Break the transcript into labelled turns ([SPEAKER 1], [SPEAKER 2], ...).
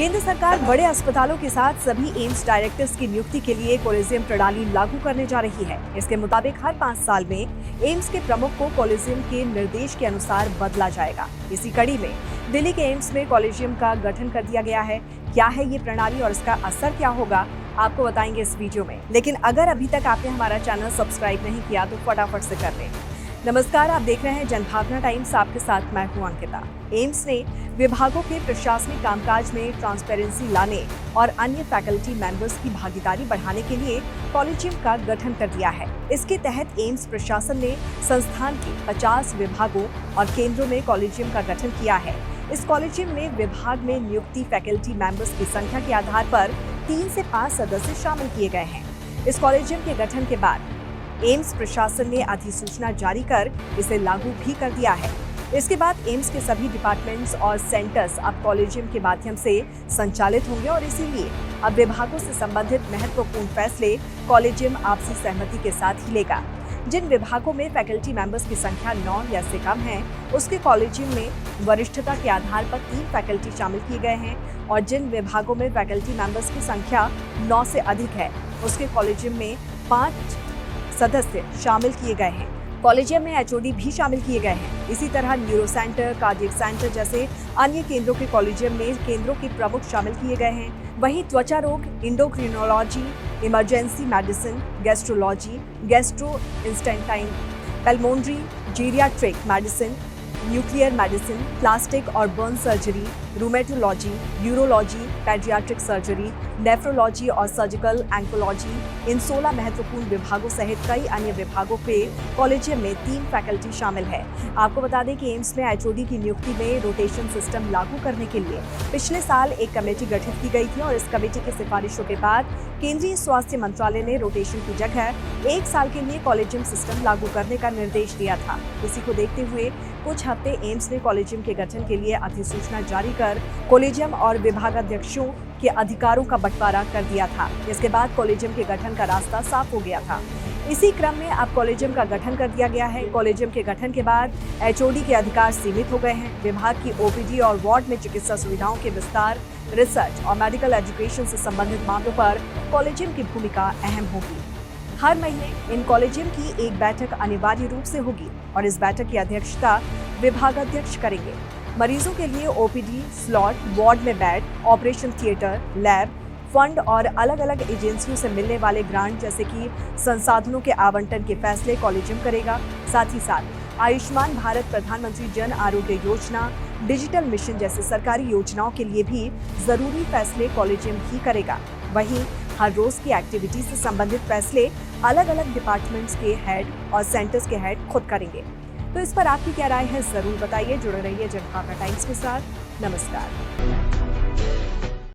[SPEAKER 1] केंद्र सरकार बड़े अस्पतालों के साथ सभी एम्स डायरेक्टर्स की नियुक्ति के लिए कॉलेजियम प्रणाली लागू करने जा रही है। इसके मुताबिक हर 5 साल में एम्स के प्रमुख को कॉलेजियम के निर्देश के अनुसार बदला जाएगा। इसी कड़ी में दिल्ली के एम्स में कॉलेजियम का गठन कर दिया गया है। क्या है ये प्रणाली और इसका असर क्या होगा, आपको बताएंगे इस वीडियो में। लेकिन अगर अभी तक आपने हमारा चैनल सब्सक्राइब नहीं किया तो फटाफट से कर लें। नमस्कार, आप देख रहे हैं जनभावना टाइम्स, आपके साथ मैं हूं अंकिता। एम्स ने विभागों के प्रशासनिक कामकाज में ट्रांसपेरेंसी लाने और अन्य फैकल्टी मेंबर्स की भागीदारी बढ़ाने के लिए कॉलेजियम का गठन कर दिया है। इसके तहत एम्स प्रशासन ने संस्थान के 50 विभागों और केंद्रों में कॉलेजियम का गठन किया है। इस कॉलेजियम में विभाग में नियुक्ति फैकल्टी मेंबर्स की संख्या के आधार पर 3 से 5 सदस्य शामिल किए गए हैं। इस कॉलेजियम के गठन के बाद एम्स प्रशासन ने अधिसूचना जारी कर इसे लागू भी कर दिया है। इसके बाद एम्स के सभी डिपार्टमेंट्स और सेंटर्स अब कॉलेजियम के माध्यम से संचालित होंगे और इसीलिए अब विभागों से संबंधित महत्वपूर्ण फैसले कॉलेजियम आपसी सहमति के साथ ही लेगा। जिन विभागों में फैकल्टी मेंबर्स की संख्या 9 या से कम है, उसके कॉलेजियम में वरिष्ठता के आधार पर 3 फैकल्टी शामिल किए गए हैं और जिन विभागों में फैकल्टी मेंबर्स की संख्या 9 से अधिक है, उसके कॉलेजियम में 5 सदस्य शामिल किए गए हैं। कॉलेजियम में एचओडी भी शामिल किए गए हैं। इसी तरह न्यूरो सेंटर, कार्डियक सेंटर जैसे अन्य केंद्रों के कॉलेजियम में केंद्रों के प्रमुख शामिल किए गए हैं। वहीं त्वचा रोग, endocrinology, emergency medicine, gastrology, gastrointestinal, pulmonary, geriatric medicine, nuclear medicine, plastic और burn surgery, rheumatology, urology, paediatric surgery, nephrology और सर्जिकल एंकोलॉजी, इन 16 महत्वपूर्ण विभागों सहित कई अन्य विभागों के कॉलेजियम में 3 फैकल्टी शामिल है। आपको बता दें कि एम्स में एचओडी की नियुक्ति में रोटेशन सिस्टम लागू करने के लिए पिछले साल एक कमेटी गठित की गई थी और इस कमेटी की सिफारिशों के बाद केंद्रीय स्वास्थ्य मंत्रालय ने रोटेशन की जगह 1 साल के लिए कॉलेजियम सिस्टम लागू करने का निर्देश दिया था। इसी को देखते हुए कुछ हफ्ते एम्स ने कॉलेजियम के गठन के लिए अधिसूचना जारी कर कॉलेजियम और विभागाध्यक्षों के अधिकारों का बंटवारा कर दिया था। इसके बाद कॉलेजियम के गठन का रास्ता साफ हो गया था। इसी क्रम में अब कॉलेजियम का गठन कर दिया गया है। कॉलेजियम के गठन के बाद एचओडी के अधिकार सीमित हो गए हैं। विभाग की ओपीडी और वार्ड में चिकित्सा सुविधाओं के विस्तार, रिसर्च और मेडिकल एजुकेशन से संबंधित मामलों पर कॉलेजियम की भूमिका अहम होगी। हर महीने इन कॉलेजियम की एक बैठक अनिवार्य रूप से होगी और इस बैठक की अध्यक्षता विभागाध्यक्ष करेंगे। मरीजों के लिए ओपीडी स्लॉट, वार्ड में bed, operation theatre, lab, fund और अलग अलग एजेंसियों से मिलने वाले ग्रांट जैसे कि संसाधनों के आवंटन के फैसले कॉलेजियम करेगा। साथ ही साथ आयुष्मान भारत, प्रधानमंत्री जन आरोग्य योजना, डिजिटल मिशन जैसे सरकारी योजनाओं के लिए भी जरूरी फैसले कॉलेजियम ही करेगा। वहीं हर रोज की एक्टिविटी से संबंधित फैसले अलग अलग डिपार्टमेंट्स के हेड और सेंटर्स के हेड खुद करेंगे। तो इस पर आपकी क्या राय है, जरूर बताइए। जुड़े रहिए जनभावना टाइम्स के साथ। नमस्कार।